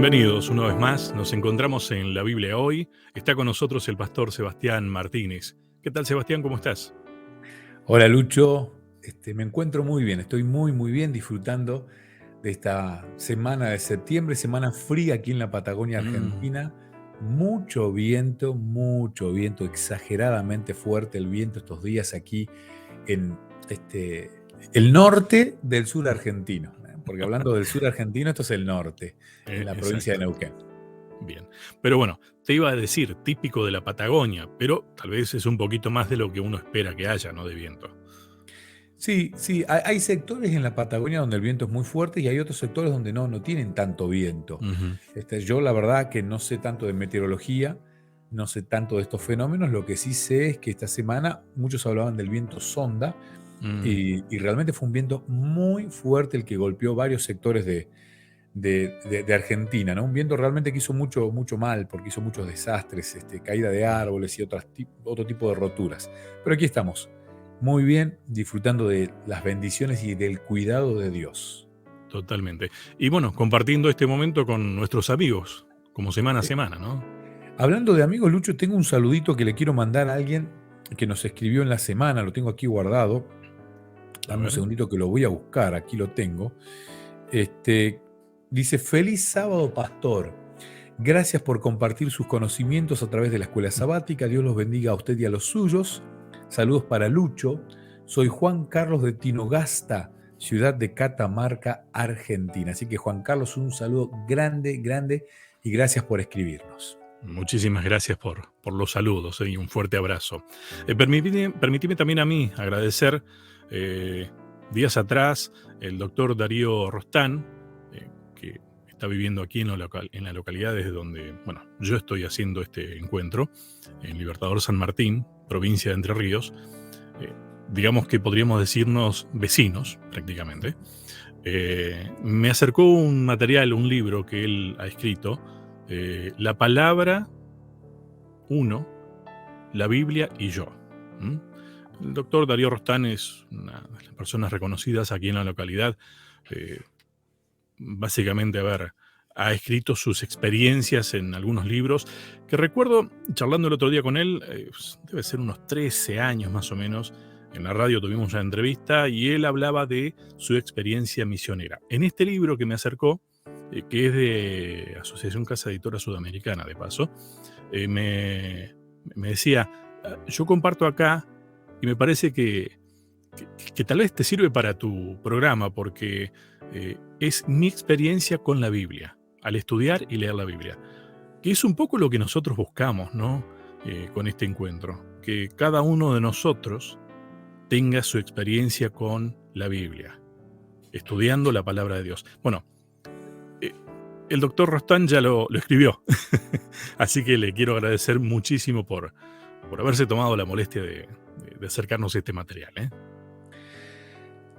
Bienvenidos una vez más, nos encontramos en la Biblia hoy. Está con nosotros el pastor Sebastián Martínez. ¿Qué tal, Sebastián? ¿Cómo estás? Hola Lucho, me encuentro muy bien, estoy muy bien disfrutando de esta semana de septiembre, semana fría aquí en la Patagonia Mm, Argentina. Mucho viento, exageradamente fuerte el viento estos días aquí en el norte del sur argentino, porque hablando del sur argentino, esto es el norte, en la provincia de exacto. Neuquén. Bien. Pero bueno, te iba a decir, típico de la Patagonia, pero tal vez es un poquito más de lo que uno espera que haya, ¿no? De viento. Sí, hay sectores en la Patagonia donde el viento es muy fuerte y hay otros sectores donde no tienen tanto viento. Ujú. Yo la verdad que no sé tanto de meteorología, no sé tanto de estos fenómenos, lo que sí sé es que esta semana muchos hablaban del viento sonda Mm, y realmente fue un viento muy fuerte el que golpeó varios sectores de Argentina, ¿no? Un viento realmente que hizo mucho mal porque hizo muchos desastres, caída de mm, árboles y otro tipo de roturas. Pero aquí estamos, muy bien, disfrutando de las bendiciones y del cuidado de Dios. totalmente. Y bueno, compartiendo este momento con nuestros amigos, como semana a Eh, semana, ¿no? Hablando de amigos, Lucho, tengo un saludito que le quiero mandar a alguien que nos escribió en la semana, lo tengo aquí guardado. A Dame un ver. segundito que lo voy a buscar, aquí lo tengo. Este, Dice, feliz sábado, pastor. Gracias por compartir sus conocimientos a través de la escuela sabática. Dios los bendiga a usted y a los suyos. Saludos para Lucho. Soy Juan Carlos de Tinogasta, ciudad de Catamarca, Argentina. Así que Juan Carlos, un saludo grande y gracias por escribirnos. Muchísimas gracias por los saludos y un fuerte abrazo. Permitime también a mí agradecer eh, días atrás el doctor Darío Rostán, que está viviendo aquí en la localidad desde donde bueno, yo estoy haciendo este encuentro, en Libertador San Martín, provincia de Entre Ríos. eh, digamos que podríamos decirnos vecinos prácticamente. Me acercó un material, un libro que él ha escrito, La palabra uno, la Biblia y yo. ¿Mm? El doctor Darío Rostán es una de las personas reconocidas aquí en la localidad. eh, Básicamente, a ver, ha escrito sus experiencias en algunos libros que recuerdo, charlando el otro día con él, debe ser unos 13 años más o menos. En la radio tuvimos una entrevista y él hablaba de su experiencia misionera. En este libro que me acercó, que es de Asociación Casa Editora Sudamericana, de paso, me decía, yo comparto acá y me parece que tal vez te sirve para tu programa porque es mi experiencia con la Biblia, al estudiar y leer la Biblia, que es un poco lo que nosotros buscamos, ¿no? Con este encuentro, que cada uno de nosotros tenga su experiencia con la Biblia, estudiando la palabra de Dios. Bueno, eh, el doctor Rostán ya lo escribió, así que le quiero agradecer muchísimo por haberse tomado la molestia de acercarnos a este material. ¿Eh?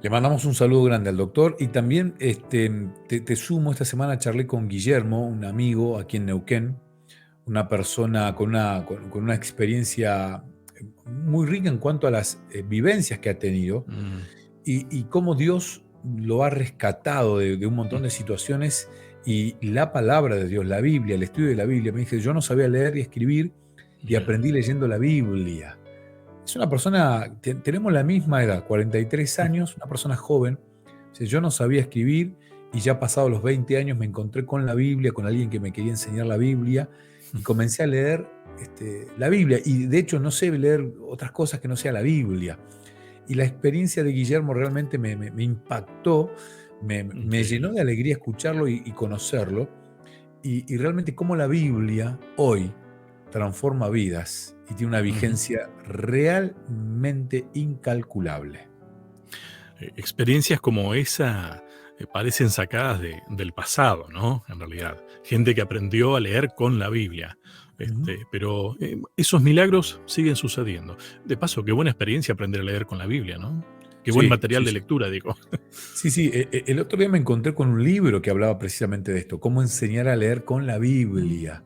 Le mandamos un saludo grande al doctor y también te sumo, esta semana charlé con Guillermo, un amigo aquí en Neuquén, una persona con una experiencia muy rica en cuanto a las vivencias que ha tenido Mm, y cómo Dios lo ha rescatado de un mm, montón de situaciones y la palabra de Dios, la Biblia, el estudio de la Biblia. Me dije, yo no sabía leer y escribir y ya. aprendí leyendo la Biblia. Es una persona, tenemos la misma edad, 43 años, una persona joven. Dice, yo no sabía escribir y ya pasados los 20 años me encontré con la Biblia, con alguien que me quería enseñar la Biblia y comencé a leer la Biblia. Y de hecho no sé leer otras cosas que no sea la Biblia. Y la experiencia de Guillermo realmente me impactó, me llenó Increíble. de alegría escucharlo y conocerlo. Y realmente cómo la Biblia hoy transforma vidas y tiene una Ujú. vigencia realmente incalculable. Experiencias como esa parecen sacadas del pasado, ¿no? En realidad, gente que aprendió a leer con la Biblia. Ujú. Pero esos milagros siguen sucediendo. De paso, qué buena experiencia aprender a leer con la Biblia, ¿no? Qué buen Sí, material sí, de sí. lectura, digo. Sí, el otro día me encontré con un libro que hablaba precisamente de esto, cómo enseñar a leer con la Biblia.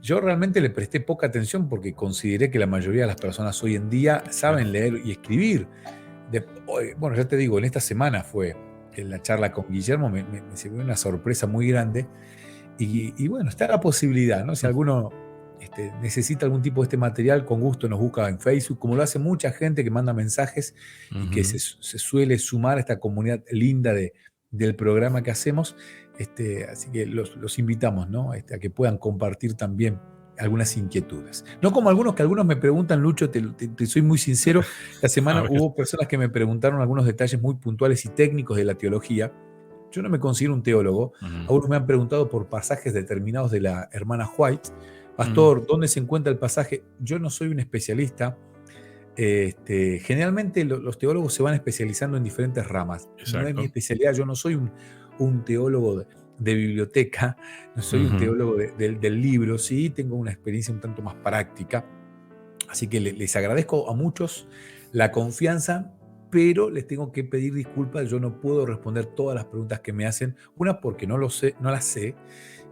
Yo realmente le presté poca atención porque consideré que la mayoría de las personas hoy en día Claro. saben leer y escribir. Bueno, ya te digo, en esta semana fue en la charla con Guillermo, me sirvió una sorpresa muy grande Y bueno, está la posibilidad, ¿no? Si alguno necesita algún tipo de este material, con gusto nos busca en Facebook, como lo hace mucha gente que manda mensajes y que Ujú. se suele sumar a esta comunidad linda del programa que hacemos. Así que los invitamos, ¿no? A que puedan compartir también algunas inquietudes. No como que algunos me preguntan, Lucho, te soy muy sincero, esta A semana ver. hubo personas que me preguntaron algunos detalles muy puntuales y técnicos de la teología. Yo no me considero un teólogo. Ujú. Algunos me han preguntado por pasajes determinados de la hermana White. Ujú. Pastor, ¿dónde se encuentra el pasaje? Yo no soy un especialista. Generalmente los teólogos se van especializando en diferentes ramas. No es mi Exacto. especialidad. Yo no soy un teólogo de biblioteca, no soy un Ujú. teólogo del libro. Sí, tengo una experiencia un tanto más práctica. Así que les agradezco a muchos la confianza, pero les tengo que pedir disculpas. Yo no puedo responder todas las preguntas que me hacen. Una porque no lo sé, no las sé,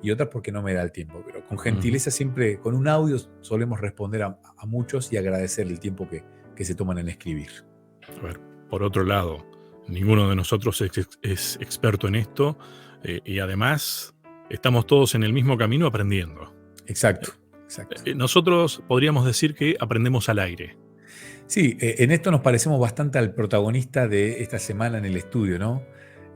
y otra porque no me da el tiempo. Pero con Ujú. gentileza, siempre con un audio solemos responder a muchos y agradecer el tiempo que se toman en escribir. A ver, por otro lado, ninguno de nosotros es experto en esto, y además estamos todos en el mismo camino aprendiendo. Exacto, exacto. Nosotros podríamos decir que aprendemos al aire. Sí, en esto nos parecemos bastante al protagonista de esta semana en el estudio, ¿no?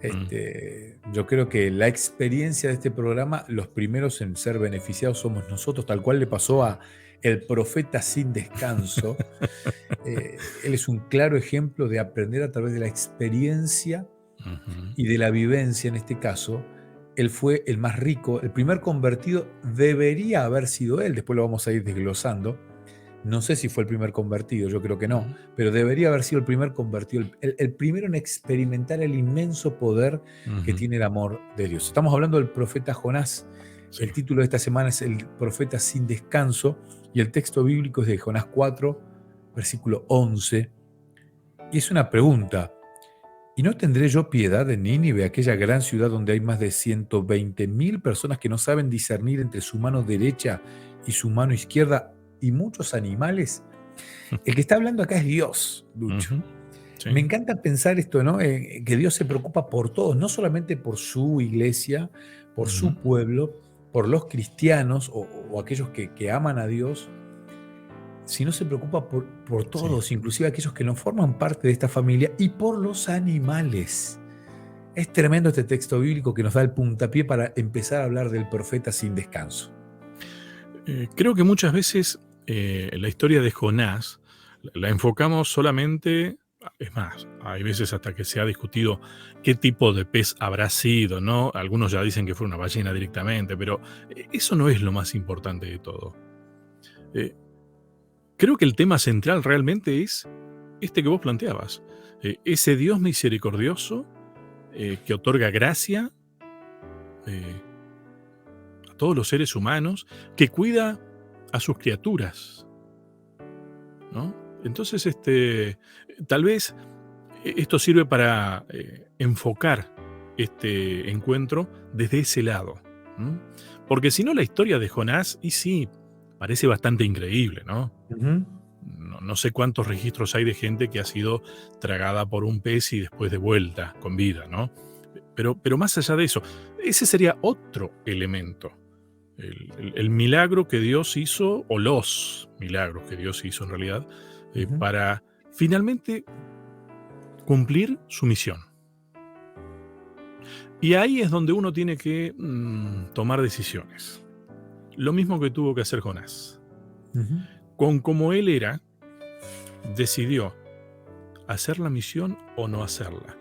Mm. Yo creo que la experiencia de este programa, los primeros en ser beneficiados somos nosotros, tal cual le pasó a el profeta sin descanso. Él es un claro ejemplo de aprender a través de la experiencia Ujú. y de la vivencia en este caso. Él fue el más rico, el primer convertido debería haber sido él, después lo vamos a ir desglosando. No sé si fue el primer convertido, yo creo que no, Ujú. pero debería haber sido el primer convertido, el primero en experimentar el inmenso poder que Ujú. tiene el amor de Dios. Estamos hablando del profeta Jonás. Sí. El título de esta semana es El profeta sin descanso y el texto bíblico es de Jonás 4, versículo 11. Y es una pregunta. ¿Y no tendré yo piedad de Nínive, aquella gran ciudad donde hay más de 120.000 personas que no saben discernir entre su mano derecha y su mano izquierda y muchos animales? El que está hablando acá es Dios, Lucho. Ujú. Me Sí. encanta pensar esto, ¿no? Que Dios se preocupa por todos, no solamente por su iglesia, por Ujú. su pueblo, por los cristianos o aquellos que aman a Dios, sino se preocupa por Sí. todos, inclusive aquellos que no forman parte de esta familia y por los animales. Es tremendo este texto bíblico que nos da el puntapié para empezar a hablar del profeta sin descanso. Creo que muchas veces la historia de Jonás la enfocamos solamente, es más, hay veces hasta que se ha discutido qué tipo de pez habrá sido, ¿no? Algunos ya dicen que fue una ballena directamente, pero eso no es lo más importante de todo. Eh, Creo que el tema central realmente es este que vos planteabas. Ese Dios misericordioso que otorga gracia eh, a todos los seres humanos, que cuida a sus criaturas, ¿no? Entonces, tal vez esto sirve para enfocar este encuentro desde ese lado. ¿M? Porque si no, la historia de Jonás, y sí, parece bastante increíble, ¿no? Ujú. No sé cuántos registros hay de gente que ha sido tragada por un pez y después de vuelta con vida, ¿no? Pero más allá de eso, ese sería otro elemento. El milagro que Dios hizo, o los milagros que Dios hizo en realidad, Ujú. para finalmente cumplir su misión. Y ahí es donde uno tiene que tomar decisiones. Lo mismo que tuvo que hacer Jonás. Ujú. Con como él era, decidió hacer la misión o no hacerla.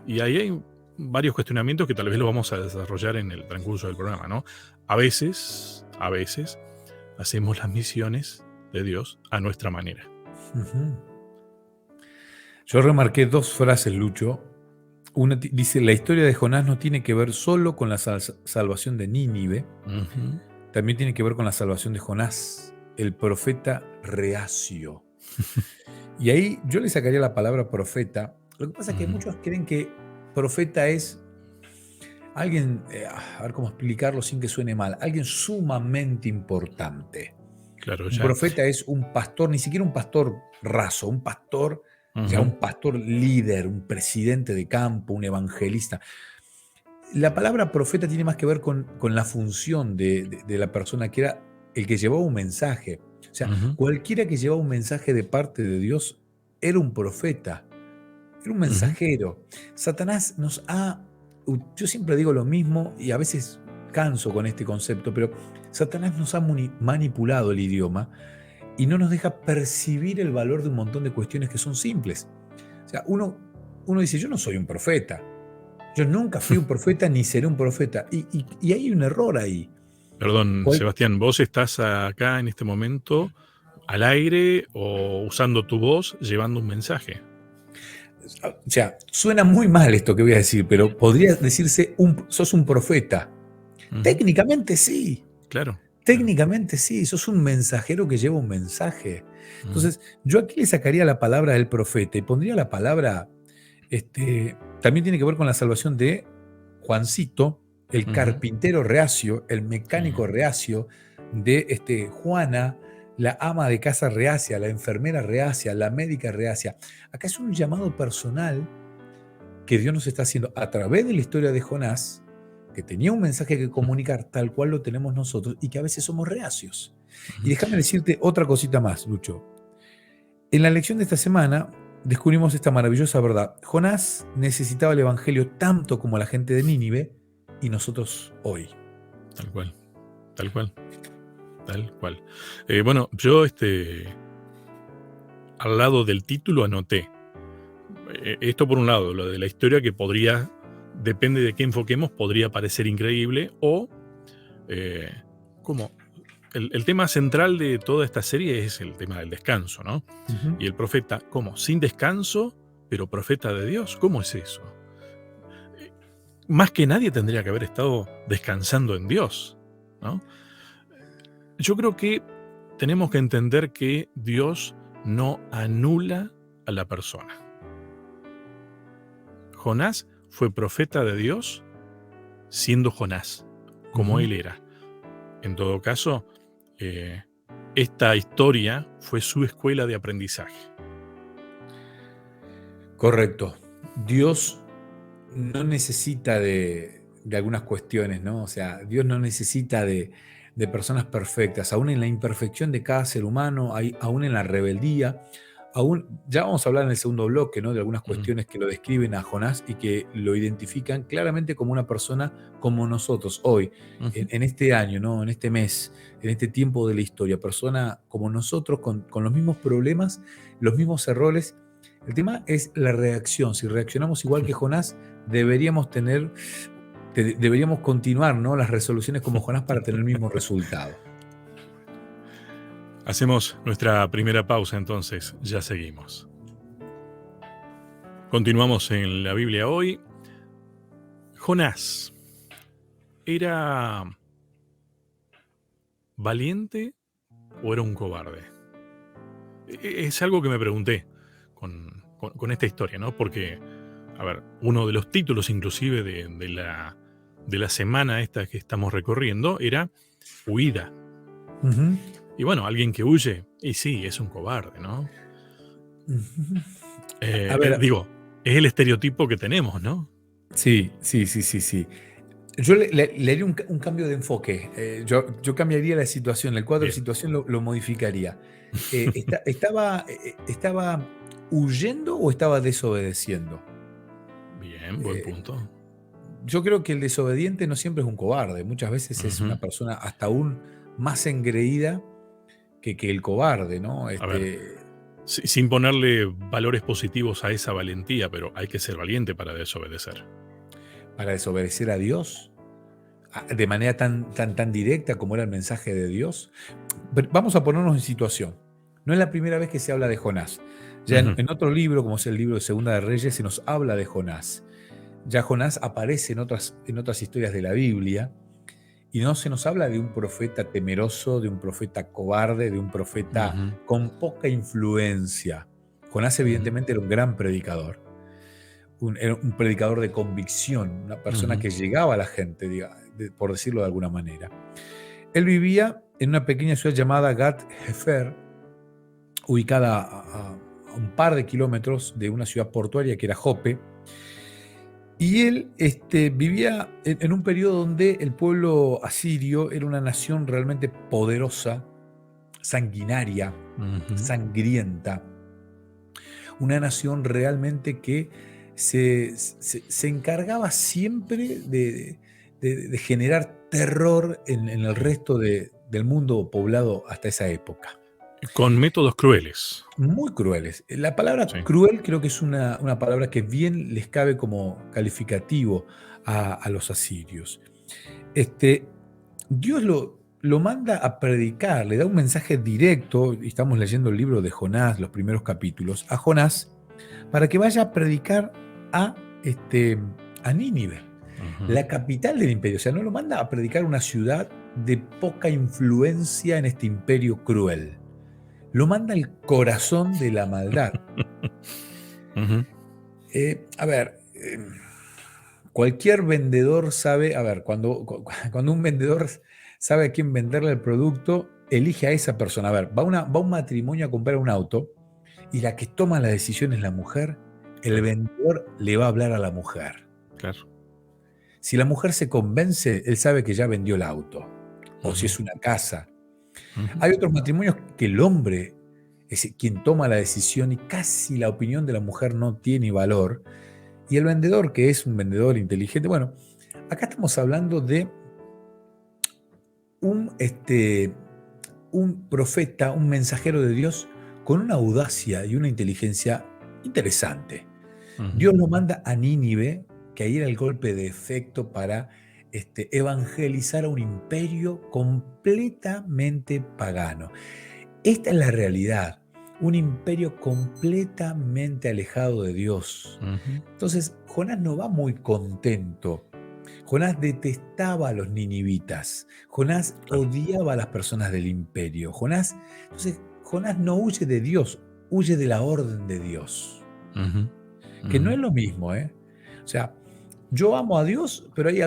Y ahí hay varios cuestionamientos que tal vez lo vamos a desarrollar en el transcurso del programa, ¿no? A veces, hacemos las misiones de Dios a nuestra manera. Ujú. Yo remarqué dos frases, Lucho. Una dice, la historia de Jonás no tiene que ver solo con la salvación de Nínive, Ujú. también tiene que ver con la salvación de Jonás, el profeta reacio. Y ahí yo le sacaría la palabra profeta. Lo que pasa es que Ujú. muchos creen que profeta es alguien, a ver cómo explicarlo sin que suene mal, alguien sumamente importante. Claro, Un ya. profeta es un pastor, ni siquiera un pastor raso, un pastor, ya Ujú. un pastor líder, un presidente de campo, un evangelista. La palabra profeta tiene más que ver con la función de la persona que era el que llevaba un mensaje. O sea, Ujú, cualquiera que llevaba un mensaje de parte de Dios era un profeta, era un ujú, mensajero. Satanás yo siempre digo lo mismo y a veces canso con este concepto, pero Satanás nos ha manipulado el idioma y no nos deja percibir el valor de un montón de cuestiones que son simples. O sea, uno dice, yo no soy un profeta, yo nunca fui un profeta ni seré un profeta. Y hay un error ahí. Perdón, ¿Cuál? Sebastián, ¿vos estás acá en este momento al aire o usando tu voz llevando un mensaje? O sea, suena muy mal esto que voy a decir, pero podría decirse, sos un profeta. Ujú, Técnicamente sí, claro, claro. técnicamente sí, sos un mensajero que lleva un mensaje. Ujú, Entonces, yo aquí le sacaría la palabra del profeta y pondría la palabra, también tiene que ver con la salvación de Juancito, el ujú, carpintero reacio, el sí, mecánico reacio, de Juana, la ama de casa reacia, la enfermera reacia, la médica reacia. Acá es un llamado personal que Dios nos está haciendo a través de la historia de Jonás, que tenía un mensaje que ujú, comunicar tal cual lo tenemos nosotros y que a veces somos reacios. Y ujú. déjame decirte otra cosita más, Lucho. En la lección de esta semana descubrimos esta maravillosa verdad. Jonás necesitaba el Evangelio tanto como la gente de Nínive y nosotros hoy. Tal cual, tal cual, tal cual. Bueno, yo al lado del título anoté, esto por un lado, lo de la historia que podría, depende de qué enfoquemos, podría parecer increíble o eh, como el tema central de toda esta serie es el tema del descanso, ¿no? Ujú. Y el profeta, ¿cómo? Sin descanso, pero profeta de Dios, ¿cómo es eso? Eh, Más que nadie tendría que haber estado descansando en Dios, ¿no? Yo creo que tenemos que entender que Dios no anula a la persona. Jonás fue profeta de Dios siendo Jonás, como Ujú. él era. En todo caso, eh, esta historia fue su escuela de aprendizaje. Correcto. Dios no necesita de algunas cuestiones, ¿no? O sea, Dios no necesita de personas perfectas, aún en la imperfección de cada ser humano, aún en la rebeldía, ya vamos a hablar en el segundo bloque, ¿no? De algunas Ujú, cuestiones que lo describen a Jonás y que lo identifican claramente como una persona como nosotros hoy, ujú. en este año, ¿no? En este mes, en este tiempo de la historia, persona como nosotros, con los mismos problemas, los mismos errores. El tema es la reacción. Si reaccionamos igual que Jonás, deberíamos deberíamos continuar, ¿no? Las resoluciones como Jonás para tener el mismo resultado. Hacemos nuestra primera pausa entonces, ya seguimos. Continuamos en la Biblia hoy. Jonás, ¿era valiente o era un cobarde? Es algo que me pregunté con esta historia, ¿no? Porque, a ver, uno de los títulos inclusive de la semana esta que estamos recorriendo era Huida. Ujú, Y bueno, alguien que huye, y sí, es un cobarde, ¿no? ujú. A ver, Digo, es el estereotipo que tenemos, ¿no? sí, sí, sí, sí, sí. Yo le haría un cambio de enfoque. Yo cambiaría la situación, el cuadro de Bien. situación lo modificaría. ¿Estaba huyendo o estaba desobedeciendo? Bien, buen Eh, punto. yo creo que el desobediente no siempre es un cobarde, muchas veces es Ujú. una persona hasta aún más engreída que el cobarde, ¿no? A ver, sin ponerle valores positivos a esa valentía, pero hay que ser valiente para desobedecer. Para desobedecer a Dios de manera tan directa como era el mensaje de Dios. Pero vamos a ponernos en situación. No es la primera vez que se habla de Jonás. Ya Ujú, en otro libro, como es el libro de Segunda de Reyes, se nos habla de Jonás. Ya Jonás aparece en otras historias de la Biblia y no se nos habla de un profeta temeroso, de un profeta cobarde, de un profeta ujú, con poca influencia. Jonás ujú, evidentemente era un gran predicador. Era un predicador de convicción, una persona ujú, que llegaba a la gente, por decirlo de alguna manera. Él vivía en una pequeña ciudad llamada Gat Hefer, ubicada a un par de kilómetros de una ciudad portuaria que era Jope. Y él vivía en un periodo donde el pueblo asirio era una nación realmente poderosa, sanguinaria, Ujú. sangrienta, una nación realmente que se encargaba siempre de generar terror en el resto del mundo poblado hasta esa época. Con métodos crueles. Muy crueles. La palabra Sí. cruel creo que es una palabra que bien les cabe como calificativo a los asirios. Este, Dios lo manda a predicar, le da un mensaje directo, y estamos leyendo el libro de Jonás, los primeros capítulos, a Jonás, para que vaya a predicar a, a Nínive, Ujú. la capital del imperio. O sea, no lo manda a predicar a una ciudad de poca influencia en este imperio cruel. Lo manda al corazón de la maldad. Ujú. A ver, cualquier vendedor sabe, a ver, cuando un vendedor sabe a quién venderle el producto, elige a esa persona. A ver, va un matrimonio a comprar un auto y la que toma la decisión es la mujer, el Claro, vendedor le va a hablar a la mujer. claro. Si la mujer se convence, él sabe que ya vendió el auto, o si Ujú, es una casa. ujú. Hay otros matrimonios que el hombre es quien toma la decisión y casi la opinión de la mujer no tiene valor. Y el vendedor, que es un vendedor inteligente, bueno, acá estamos hablando de un, un profeta, un mensajero de Dios con una audacia y una inteligencia interesante. Ujú. Dios lo manda a Nínive, que ahí era el golpe de efecto para evangelizar a un imperio completamente pagano. Esta es la realidad, un imperio completamente alejado de Dios. Ujú. Entonces, Jonás no va muy contento. Jonás detestaba a los ninivitas. Jonás Claro. odiaba a las personas del imperio. Entonces, Jonás no huye de Dios, huye de la orden de Dios. Ujú, Que no ujú. es lo mismo, ¿eh? O sea, yo amo a Dios, pero hay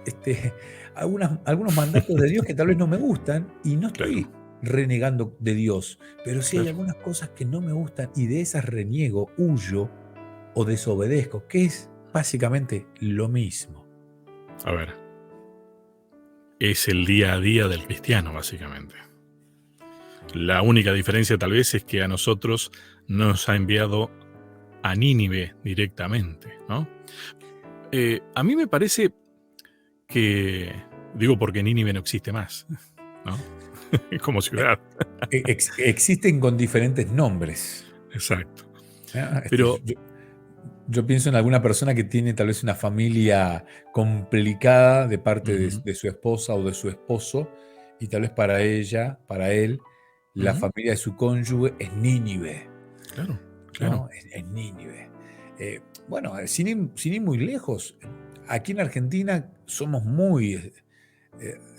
este, algunos mandatos de Dios que tal vez no me gustan y no Claro, estoy renegando de Dios, pero sí hay claro. algunas cosas que no me gustan y de esas reniego, huyo o desobedezco, que es básicamente lo mismo. A ver, es el día a día del cristiano, básicamente. La única diferencia tal vez es que a nosotros nos ha enviado a Nínive directamente, ¿no? A mí me parece que, digo porque Nínive no existe más, ¿no? Como Eh, ciudad. Existen con diferentes nombres. Exacto. ¿Ah? Pero, Yo pienso en alguna persona que tiene tal vez una familia complicada de parte ujú, de su esposa o de su esposo, y tal vez para ella, para él, la ujú, familia de su cónyuge es Nínive, claro, claro. ¿no? Es Nínive. Bueno, sin ir muy lejos, aquí en Argentina somos muy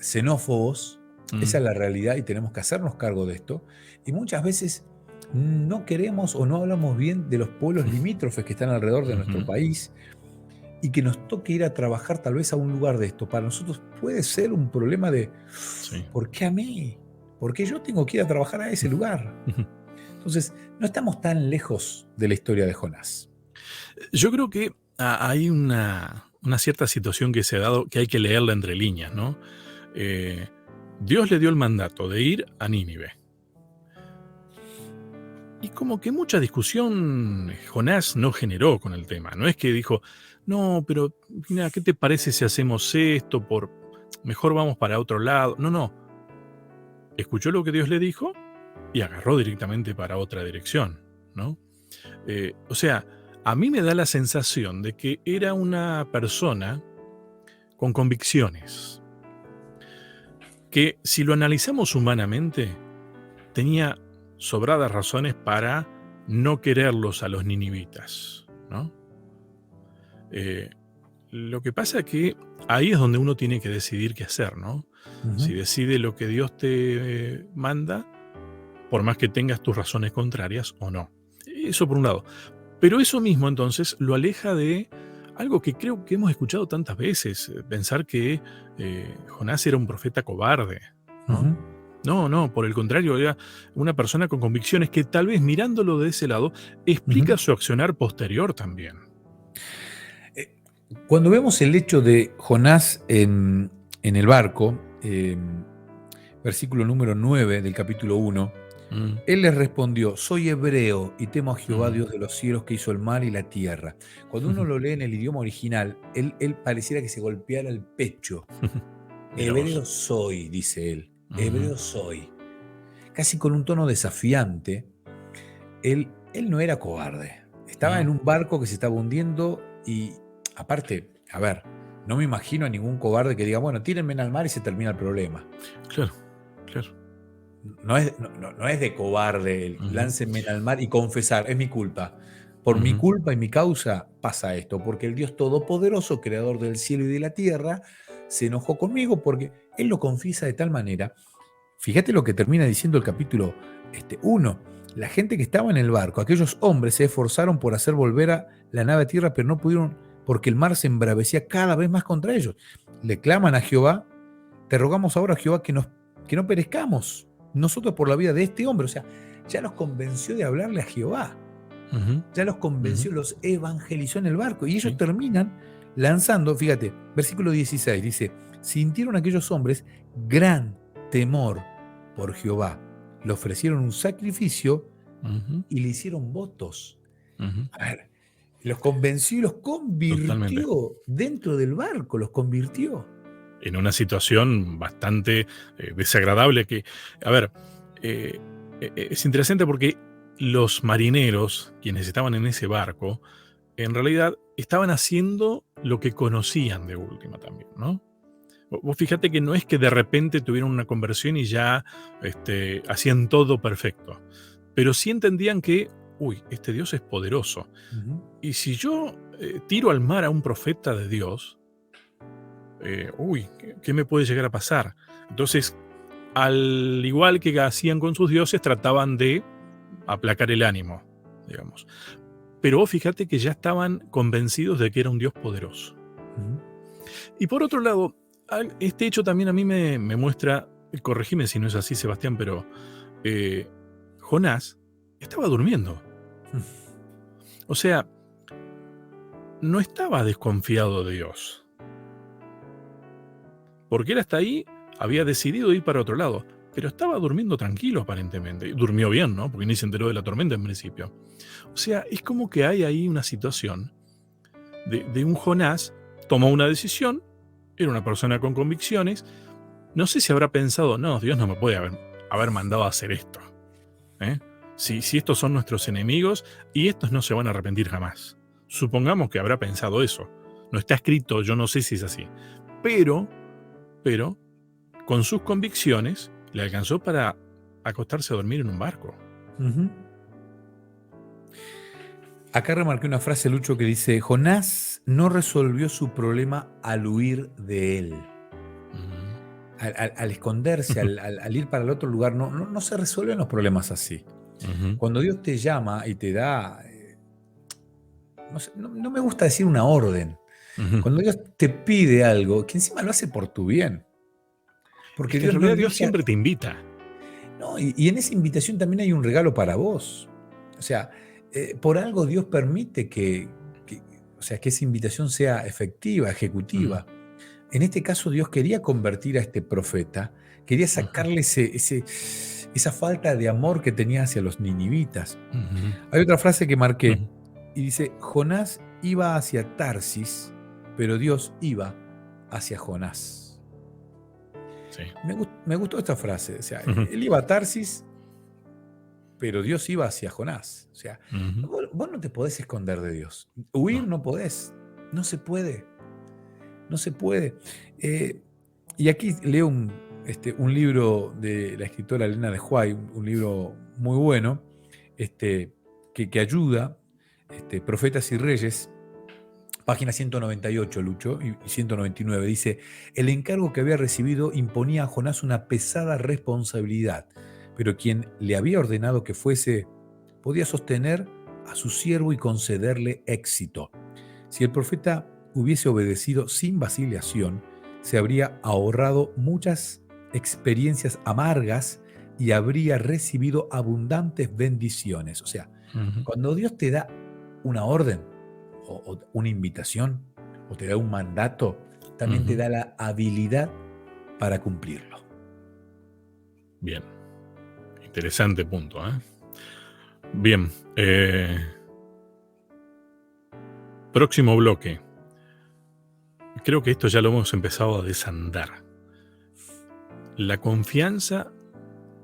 xenófobos, esa Mm, es la realidad y tenemos que hacernos cargo de esto. Y muchas veces no queremos o no hablamos bien de los pueblos limítrofes que están alrededor de nuestro ujú, país y que nos toque ir a trabajar tal vez a un lugar de esto. Para nosotros puede ser un problema de, sí. ¿por qué a mí? ¿Por qué yo tengo que ir a trabajar a ese lugar? Ujú. Entonces, no estamos tan lejos de la historia de Jonás. Yo creo que hay una cierta situación que se ha dado que hay que leerla entre líneas, ¿no? Eh, Dios le dio el mandato de ir a Nínive. Y como que mucha discusión Jonás no generó con el tema. No es que dijo, no, pero mira, ¿qué te parece si hacemos esto? Mejor vamos para otro lado. No, no. Escuchó lo que Dios le dijo y agarró directamente para otra dirección, ¿no? O sea, a mí me da la sensación de que era una persona con convicciones, que si lo analizamos humanamente, tenía sobradas razones para no quererlos a los ninivitas, ¿no? Eh, lo que pasa es que ahí es donde uno tiene que decidir qué hacer, ¿no? Ujú, Si decide lo que Dios te manda, por más que tengas tus razones contrarias o no. Eso por un lado. Pero eso mismo entonces lo aleja de algo que creo que hemos escuchado tantas veces, pensar que Jonás era un profeta cobarde, ¿no? ujú. No, no, por el contrario, era una persona con convicciones que tal vez mirándolo de ese lado explica Ujú. su accionar posterior también. Cuando vemos el hecho de Jonás en el barco, versículo número 9 del capítulo 1, Mm, él les respondió: soy hebreo y temo a Jehová, mm, Dios de los cielos, que hizo el mar y la tierra. Cuando uno lo lee en el idioma original, él pareciera que se golpeara el pecho. Mira vos. Hebreo soy, dice él, Ujú, hebreo soy. Casi con un tono desafiante. Él no era cobarde. Estaba en no, un barco que se estaba hundiendo y, aparte, a ver, no me imagino a ningún cobarde que diga, bueno, tírenme al mar y se termina el problema. claro, claro. No es de cobarde el Ujú, láncenme al mar y confesar, es mi culpa. Por mi ujú, culpa y mi causa pasa esto, porque el Dios Todopoderoso, creador del cielo y de la tierra, se enojó conmigo porque Él lo confiesa de tal manera. Fíjate lo que termina diciendo el capítulo 1. La gente que estaba en el barco, aquellos hombres se esforzaron por hacer volver a la nave a tierra, pero no pudieron porque el mar se embravecía cada vez más contra ellos. Le claman a Jehová: te rogamos ahora, Jehová, que no perezcamos nosotros por la vida de este hombre. O sea, ya los convenció de hablarle a Jehová, ujú, ya los ujú, convenció, los evangelizó en el barco. Y ellos sí. terminan lanzando, fíjate, versículo 16 dice: sintieron aquellos hombres gran temor por Jehová, le ofrecieron un sacrificio Ujú, y le hicieron votos. ujú, A ver, los convenció y los totalmente. convirtió dentro del barco, los convirtió. En una situación bastante desagradable que, a ver, eh, es interesante porque los marineros, quienes estaban en ese barco, en realidad estaban haciendo lo que conocían de última también, ¿no? Vos fíjate que no es que de repente tuvieron una conversión y ya hacían todo perfecto, pero sí entendían que, uy, este Dios es poderoso. Ujú, Y si yo tiro al mar a un profeta de Dios, uy, ¿qué me puede llegar a pasar? Entonces, al igual que hacían con sus dioses, trataban de aplacar el ánimo, digamos. Pero vos fíjate que ya estaban convencidos de que era un Dios poderoso. ujú, Y por otro lado, este hecho también a mí me muestra, corregime si no es así, Sebastián, pero eh, Jonás estaba durmiendo. O sea, no estaba desconfiado de Dios, porque él hasta ahí había decidido ir para otro lado, pero estaba durmiendo tranquilo aparentemente. Y durmió bien, ¿no? Porque ni se enteró de la tormenta en principio. O sea, es como que hay ahí una situación de un Jonás, tomó una decisión, era una persona con convicciones. No sé si habrá pensado, no, Dios no me puede haber mandado a hacer esto. ¿Eh? Si estos son nuestros enemigos y estos no se van a arrepentir jamás. Supongamos que habrá pensado eso. No está escrito, yo no sé si es así. Pero, pero, con sus convicciones, le alcanzó para acostarse a dormir en un barco. ujú. Acá remarqué una frase, Lucho, que dice: Jonás no resolvió su problema al huir de él. Ujú. Al esconderse, al ir para el otro lugar, no se resuelven los problemas así. Ujú. Cuando Dios te llama y te da, no sé, no me gusta decir una orden. Ujú. Cuando Dios te pide algo, que encima lo hace por tu bien, Es porque que en Dios no realidad Dios elige. siempre te invita. No, y en esa invitación también hay un regalo para vos. O sea, por algo Dios permite o sea, que esa invitación sea efectiva, Ujú. ejecutiva. En este caso, Dios quería convertir a este profeta, quería Ujú. sacarle esa falta de amor que tenía hacia los ninivitas. Ujú. Hay otra frase que marqué Ujú. y dice: Jonás iba hacia Tarsis, pero Dios iba hacia Jonás. Sí. Me gustó esta frase. O sea, Ujú. él iba a Tarsis, pero Dios iba hacia Jonás. O sea, Ujú. vos no te podés esconder de Dios. Huir No. no podés. No se puede. No se puede. Eh, y aquí leo un libro de la escritora Elena de White, un libro muy bueno, que ayuda, Profetas y Reyes, página 198, Lucho, y 199. Dice: el encargo que había recibido imponía a Jonás una pesada responsabilidad, pero quien le había ordenado que fuese podía sostener a su siervo y concederle éxito. Si el profeta hubiese obedecido sin vacilación, se habría ahorrado muchas experiencias amargas y habría recibido abundantes bendiciones. O sea, Ujú. cuando Dios te da una orden o una invitación, o te da un mandato, también te da la habilidad para cumplirlo. Bien, interesante punto, ¿eh? Bien, próximo bloque. Creo que esto ya lo hemos empezado a desandar. La confianza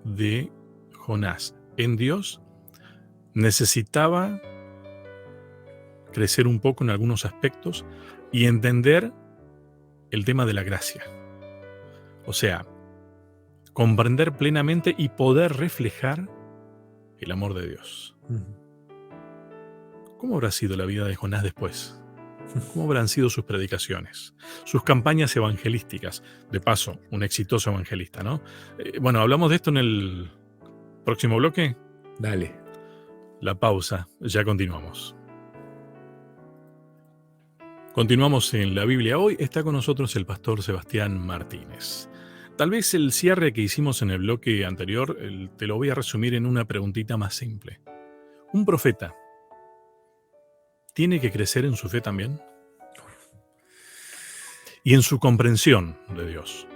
de Jonás en Dios necesitaba crecer un poco en algunos aspectos y entender el tema de la gracia. O sea, comprender plenamente y poder reflejar el amor de Dios. ¿Cómo habrá sido la vida de Jonás después? ¿Cómo habrán sido sus predicaciones? Sus campañas evangelísticas. De paso, un exitoso evangelista, ¿no? Bueno, hablamos de esto en el próximo bloque. Dale. La pausa, ya continuamos. Continuamos en la Biblia. Hoy está con nosotros el pastor Sebastián Martínez. Tal vez el cierre que hicimos en el bloque anterior te lo voy a resumir en una preguntita más simple. ¿Un profeta tiene que crecer en su fe también? Y en su comprensión de Dios.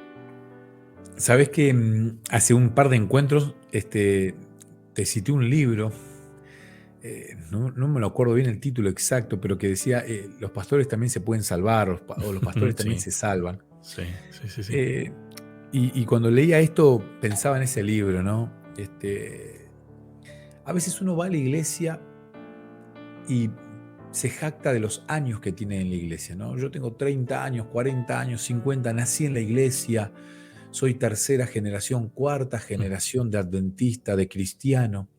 Sabes que hace un par de encuentros te cité un libro, no me lo acuerdo bien el título exacto, pero que decía, los pastores también se pueden salvar, o los pastores también se salvan. Sí. Y cuando leía esto pensaba en ese libro, ¿no? A veces uno va a la iglesia y se jacta de los años que tiene en la iglesia, ¿no? Yo tengo 30 años, 40 años, 50, nací en la iglesia, soy tercera generación, cuarta generación de adventista, de cristiano.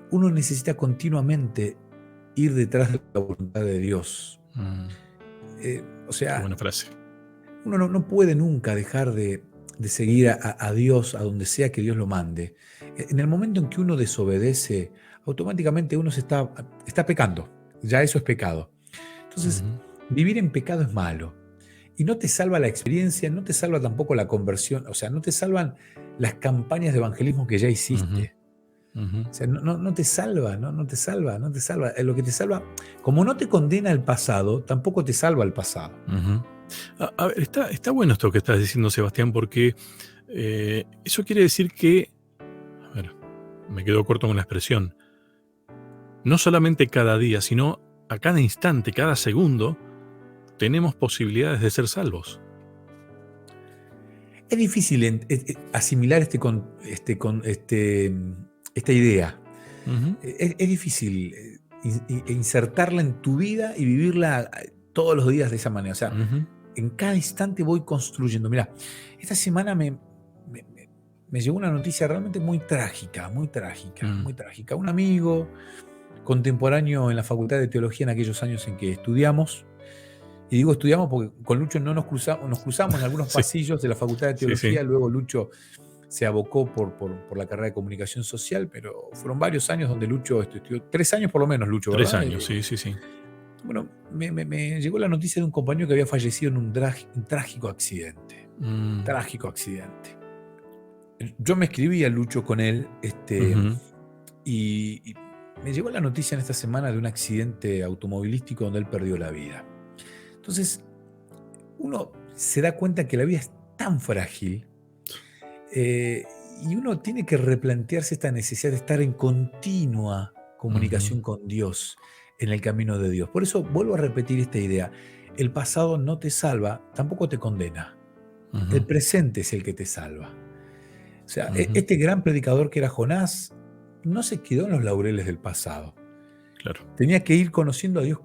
Uno necesita continuamente ir detrás de la voluntad de Dios. O sea, qué buena frase. Uno no puede nunca dejar de seguir a Dios a donde sea que Dios lo mande. En el momento en que uno desobedece, automáticamente uno está pecando. Ya eso es pecado. Entonces, vivir en pecado es malo. Y no te salva la experiencia, no te salva tampoco la conversión. O sea, no te salvan las campañas de evangelismo que ya hiciste. O sea, no te salva, no te salva. Lo que te salva, como no te condena el pasado, tampoco te salva el pasado. A ver, está bueno esto que estás diciendo, Sebastián, porque eso quiere decir que, a ver, me quedo corto con la expresión, no solamente cada día, sino a cada instante, cada segundo, tenemos posibilidades de ser salvos. Es difícil asimilar esta idea. Es difícil insertarla en tu vida y vivirla todos los días de esa manera. O sea, en cada instante voy construyendo. Mira, esta semana me llegó una noticia realmente muy trágica. Un amigo contemporáneo en la Facultad de Teología en aquellos años en que estudiamos. Y digo estudiamos porque con Lucho no nos cruzamos en algunos pasillos de la Facultad de Teología. Luego Lucho se abocó por la carrera de Comunicación Social, pero fueron varios años donde Lucho estudió. 3 años por lo menos, Lucho, ¿verdad? 3 años, sí. Bueno, me llegó la noticia de un compañero que había fallecido en un trágico accidente. Trágico accidente. Yo me escribí a Lucho con él, y me llegó la noticia en esta semana de un accidente automovilístico donde él perdió la vida. Entonces, uno se da cuenta que la vida es tan frágil, y uno tiene que replantearse esta necesidad de estar en continua comunicación con Dios, en el camino de Dios. Por eso vuelvo a repetir esta idea. El pasado no te salva, tampoco te condena. El presente es el que te salva. O sea, este gran predicador que era Jonás no se quedó en los laureles del pasado. Claro. Tenía que ir conociendo a Dios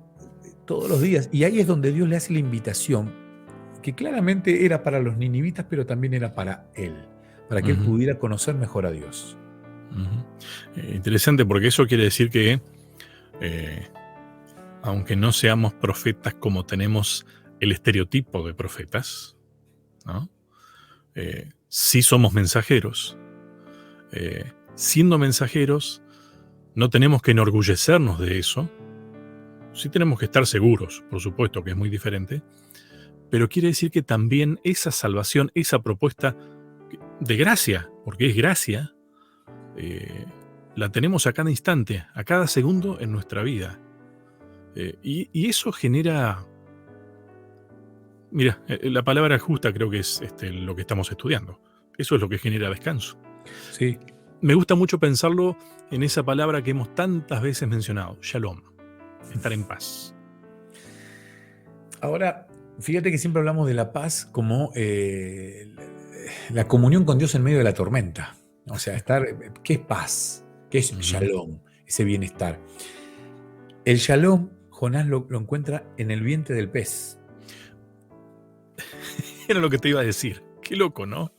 todos los días. Y ahí es donde Dios le hace la invitación, que claramente era para los ninivitas, pero también era para él, para que él pudiera conocer mejor a Dios. Interesante, porque eso quiere decir que aunque no seamos profetas como tenemos el estereotipo de profetas, ¿no? Sí somos mensajeros. Siendo mensajeros, no tenemos que enorgullecernos de eso. Sí tenemos que estar seguros, por supuesto, que es muy diferente, pero quiere decir que también esa salvación, esa propuesta de gracia, porque es gracia, la tenemos a cada instante, a cada segundo en nuestra vida. Y eso genera, mira, la palabra justa creo que es lo que estamos estudiando. Eso es lo que genera descanso. Sí. Me gusta mucho pensarlo en esa palabra que hemos tantas veces mencionado, shalom, estar en paz. Ahora, fíjate que siempre hablamos de la paz como la comunión con Dios en medio de la tormenta. O sea, ¿qué es paz? ¿Qué es shalom? Ese bienestar. El shalom, Jonás lo encuentra en el vientre del pez. Era lo que te iba a decir. Qué loco, ¿no?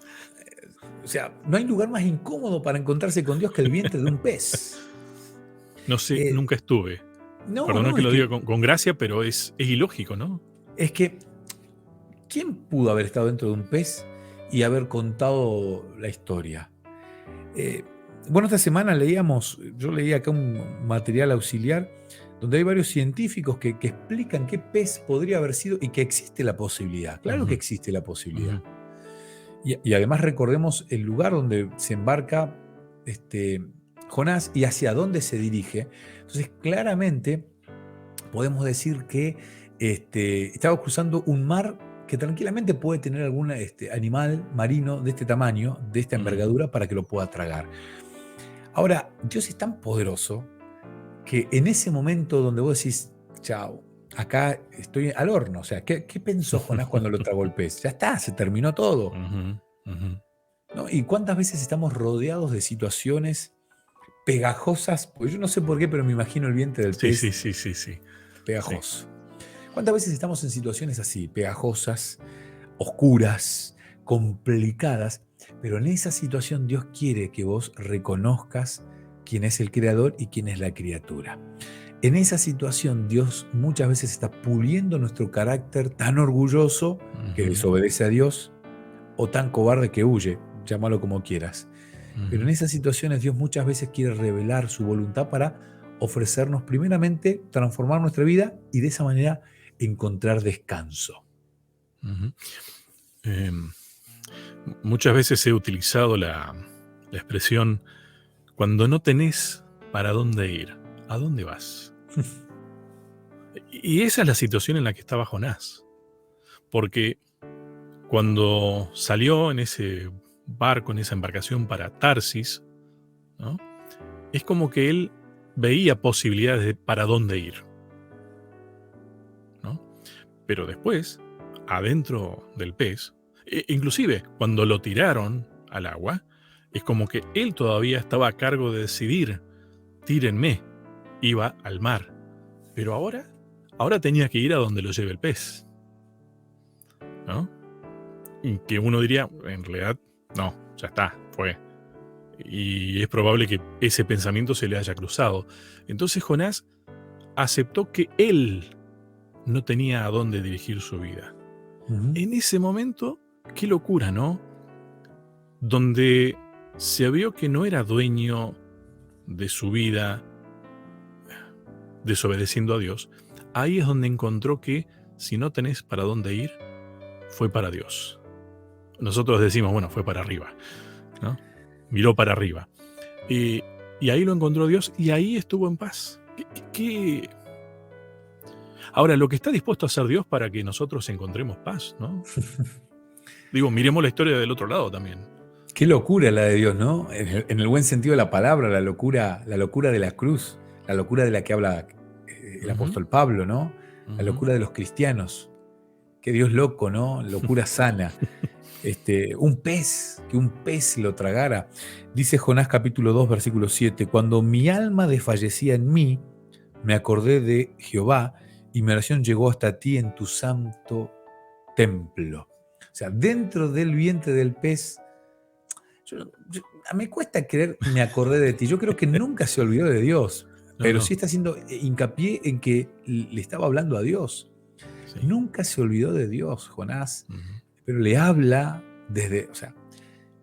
O sea, no hay lugar más incómodo para encontrarse con Dios que el vientre de un pez. No sé, nunca estuve. Perdona que lo diga con gracia, pero es ilógico, ¿no? Es que, ¿quién pudo haber estado dentro de un pez y haber contado la historia? Bueno, esta semana yo leí acá un material auxiliar donde hay varios científicos que explican qué pez podría haber sido y que existe la posibilidad. Claro que existe la posibilidad. Y además recordemos el lugar donde se embarca Jonás y hacia dónde se dirige. Entonces, claramente podemos decir que estaba cruzando un mar que tranquilamente puede tener algún animal marino de este tamaño, de esta envergadura, para que lo pueda tragar. Ahora, Dios es tan poderoso que en ese momento donde vos decís, chao, acá estoy al horno, o sea, ¿qué pensó Jonás cuando lo tragó el pez? Ya está, se terminó todo. ¿No? ¿Y cuántas veces estamos rodeados de situaciones pegajosas? Pues yo no sé por qué, pero me imagino el vientre del pez. Sí. Pegajoso. Sí. ¿Cuántas veces estamos en situaciones así, pegajosas, oscuras, complicadas? Pero en esa situación Dios quiere que vos reconozcas quién es el creador y quién es la criatura. En esa situación Dios muchas veces está puliendo nuestro carácter tan orgulloso que desobedece a Dios o tan cobarde que huye, llámalo como quieras. Pero en esas situaciones Dios muchas veces quiere revelar su voluntad para ofrecernos primeramente transformar nuestra vida y de esa manera encontrar descanso. Muchas veces he utilizado la expresión cuando no tenés para dónde ir, ¿a dónde vas? Y esa es la situación en la que estaba Jonás. Porque cuando salió en ese barco, en esa embarcación para Tarsis, ¿no? Es como que él veía posibilidades de para dónde ir, ¿no? Pero después, adentro del pez, inclusive cuando lo tiraron al agua, es como que él todavía estaba a cargo de decidir, tírenme, iba al mar. Pero ahora tenía que ir a donde lo lleve el pez, ¿no? Y que uno diría, en realidad, no, ya está, fue. Y es probable que ese pensamiento se le haya cruzado. Entonces Jonás aceptó que él no tenía a dónde dirigir su vida. En ese momento, qué locura, ¿no? Donde se vio que no era dueño de su vida desobedeciendo a Dios, ahí es donde encontró que si no tenés para dónde ir, fue para Dios. Nosotros decimos, bueno, fue para arriba, ¿no? Miró para arriba. Y ahí lo encontró Dios y ahí estuvo en paz. Ahora, lo que está dispuesto a hacer Dios para que nosotros encontremos paz, ¿no? Digo, miremos la historia del otro lado también. Qué locura la de Dios, ¿no? En el buen sentido de la palabra, la locura de la cruz, la locura de la que habla el apóstol Pablo, ¿no? La locura de los cristianos. Qué Dios loco, ¿no? Locura sana. Que un pez lo tragara. Dice Jonás capítulo 2, versículo 7, cuando mi alma desfallecía en mí, me acordé de Jehová y mi oración llegó hasta ti en tu santo templo. O sea, dentro del vientre del pez, me cuesta creer, me acordé de ti. Yo creo que nunca se olvidó de Dios, pero sí está haciendo hincapié en que le estaba hablando a Dios. Sí. Nunca se olvidó de Dios, Jonás, pero le habla desde, o sea,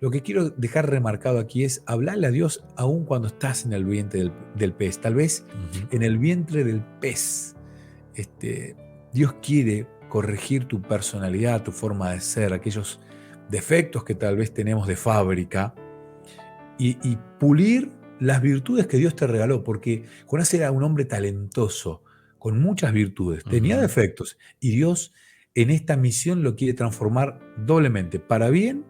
lo que quiero dejar remarcado aquí es hablarle a Dios aún cuando estás en el vientre del pez. Tal vez en el vientre del pez, Dios quiere corregir tu personalidad, tu forma de ser, aquellos defectos que tal vez tenemos de fábrica y pulir las virtudes que Dios te regaló, porque Jonás era un hombre talentoso, con muchas virtudes, tenía Ujú, defectos, y Dios en esta misión lo quiere transformar doblemente, para bien,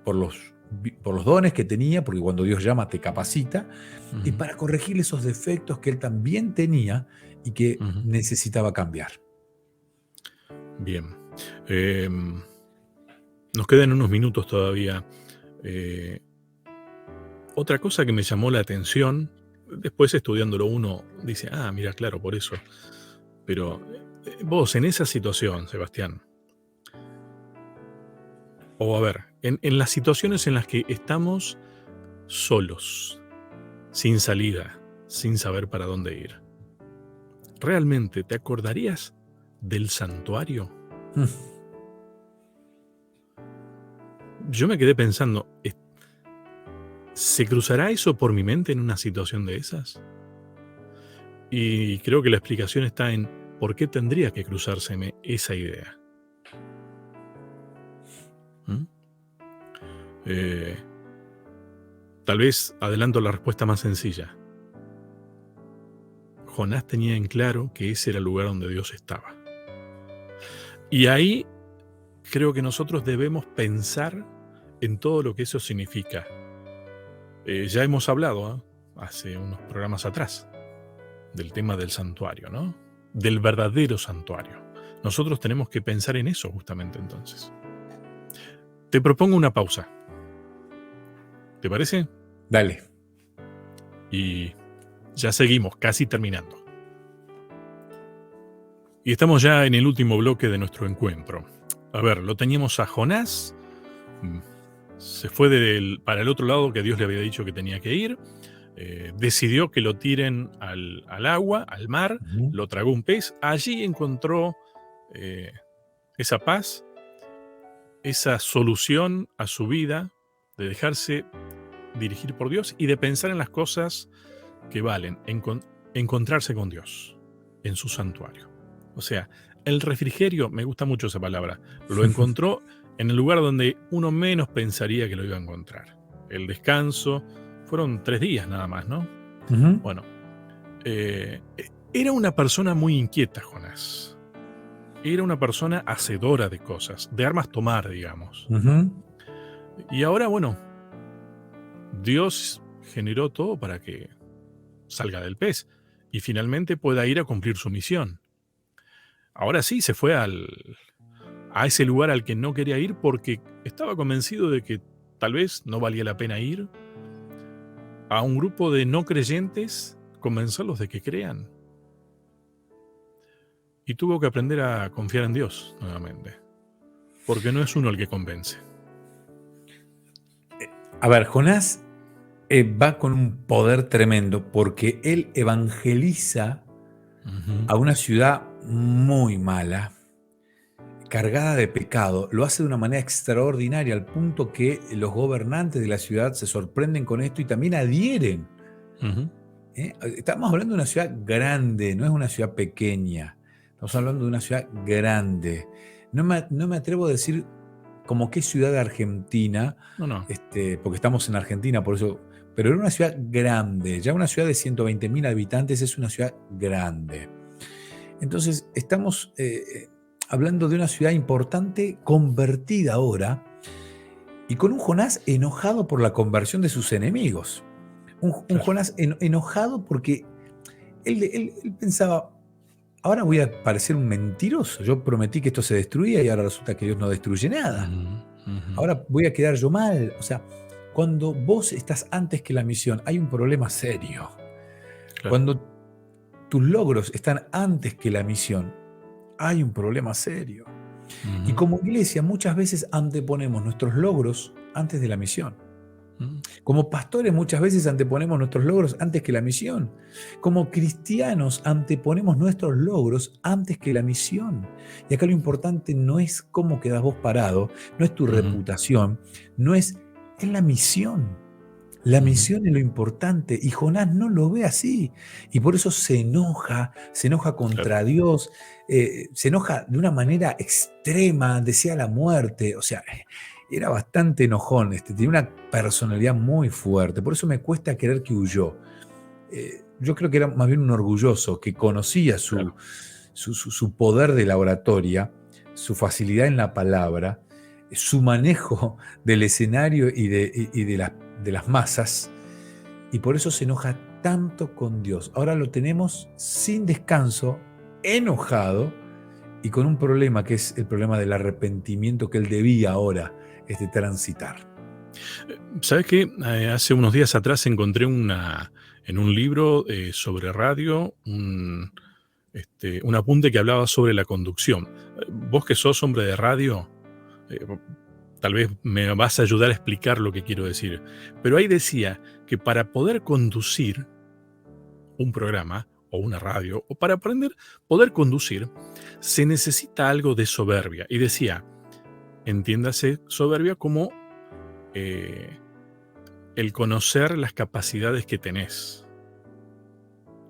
por los dones que tenía, porque cuando Dios llama te capacita, y ujú, para corregir esos defectos que él también tenía y que ujú. necesitaba cambiar. Bien. Em, Nos quedan unos minutos todavía. Eh, Otra cosa que me llamó la atención, después estudiándolo uno dice, ah, mira, claro, por eso. Pero vos en esa situación, Sebastián, o a ver, en las situaciones en las que estamos solos, sin salida, sin saber para dónde ir, ¿realmente te acordarías del santuario? Yo me quedé pensando, ¿se cruzará eso por mi mente en una situación de esas? Y creo que la explicación está en por qué tendría que cruzárseme esa idea. ¿Mm? Eh, Tal vez adelanto la respuesta más sencilla. Jonás tenía en claro que ese era el lugar donde Dios estaba. Y ahí creo que nosotros debemos pensar en todo lo que eso significa. Ya hemos hablado hace unos programas atrás del tema del santuario, ¿no? Del verdadero santuario. Nosotros tenemos que pensar en eso justamente entonces. Te propongo una pausa, ¿te parece? Dale. Y ya seguimos, casi terminando. Y estamos ya en el último bloque de nuestro encuentro. A ver, lo teníamos a Jonás, mm, se fue para el otro lado que Dios le había dicho que tenía que ir, decidió que lo tiren al agua, al mar, Ujú. lo tragó un pez, allí encontró eh, esa paz, esa solución a su vida, de dejarse dirigir por Dios y de pensar en las cosas que valen, encontrarse con Dios en su santuario. O sea, el refrigerio, me gusta mucho esa palabra, lo encontró en el lugar donde uno menos pensaría que lo iba a encontrar. El descanso, fueron 3 días nada más, ¿no? Ujú, Bueno, era una persona muy inquieta, Jonás. Era una persona hacedora de cosas, de armas tomar, digamos, ¿no? ujú. Y ahora, bueno, Dios generó todo para que salga del pez y finalmente pueda ir a cumplir su misión. Ahora sí, se fue a ese lugar al que no quería ir porque estaba convencido de que tal vez no valía la pena ir a un grupo de no creyentes, convencerlos de que crean. Y tuvo que aprender a confiar en Dios nuevamente, porque no es uno el que convence. A ver, Jonás va con un poder tremendo porque él evangeliza Ujú, a una ciudad muy mala, cargada de pecado. Lo hace de una manera extraordinaria, al punto que los gobernantes de la ciudad se sorprenden con esto y también adhieren. ujú, Estamos hablando de una ciudad grande, no es una ciudad pequeña. Estamos hablando de una ciudad grande. No me atrevo a decir como qué ciudad de Argentina, no, no. porque estamos en Argentina, por eso, pero era una ciudad grande. Ya una ciudad de 120.000 habitantes es una ciudad grande. Entonces, estamos hablando de una ciudad importante convertida ahora y con un Jonás enojado por la conversión de sus enemigos. Un Claro. Jonás enojado porque él pensaba, ahora voy a parecer un mentiroso. Yo prometí que esto se destruía y ahora resulta que Dios no destruye nada. Ujú, ujú, Ahora voy a quedar yo mal. O sea, cuando vos estás antes que la misión, hay un problema serio. claro. Cuando tus logros están antes que la misión, hay un problema serio. Y Ujú, como iglesia muchas veces anteponemos nuestros logros antes de la misión. ujú, Como pastores muchas veces anteponemos nuestros logros antes que la misión. Como cristianos anteponemos nuestros logros antes que la misión. Y acá lo importante no es cómo quedas vos parado, no es tu ujú, reputación, no es la misión. La ujú, misión es lo importante y Jonás no lo ve así y por eso se enoja claro. contra Dios, se enoja de una manera extrema, desea la muerte, o sea, era bastante enojón, tenía una personalidad muy fuerte, por eso me cuesta creer que huyó. yo creo que era más bien un orgulloso, que conocía Claro. su poder de la oratoria, su facilidad en la palabra, su manejo del escenario y de las masas, y por eso se enoja tanto con Dios. Ahora lo tenemos sin descanso, enojado, y con un problema que es el problema del arrepentimiento que él debía ahora transitar. ¿Sabes qué? Hace unos días atrás encontré en un libro sobre radio un apunte que hablaba sobre la conducción. Vos que sos hombre de radio, eh, tal vez me vas a ayudar a explicar lo que quiero decir. Pero ahí decía que para poder conducir un programa o una radio, o para poder conducir, se necesita algo de soberbia. Y decía, entiéndase soberbia como eh, el conocer las capacidades que tenés,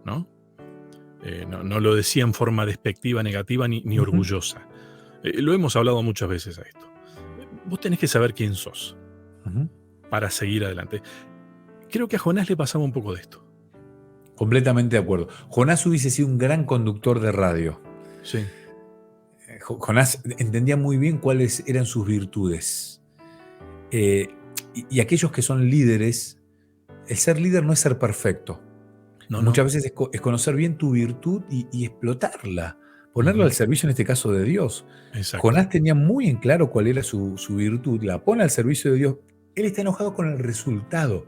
¿no? No lo decía en forma despectiva, negativa ni Ujú. orgullosa. Lo hemos hablado muchas veces a esto. Vos tenés que saber quién sos Ujú. para seguir adelante. Creo que a Jonás le pasaba un poco de esto. Completamente de acuerdo. Jonás hubiese sido un gran conductor de radio. Sí. Jonás entendía muy bien cuáles eran sus virtudes. Eh, y aquellos que son líderes, el ser líder no es ser perfecto. No, Muchas no. veces es conocer bien tu virtud y explotarla, ponerla Ujú. al servicio, en este caso, de Dios. Exacto. Jonás tenía muy en claro cuál era su virtud, la pone al servicio de Dios. Él está enojado con el resultado.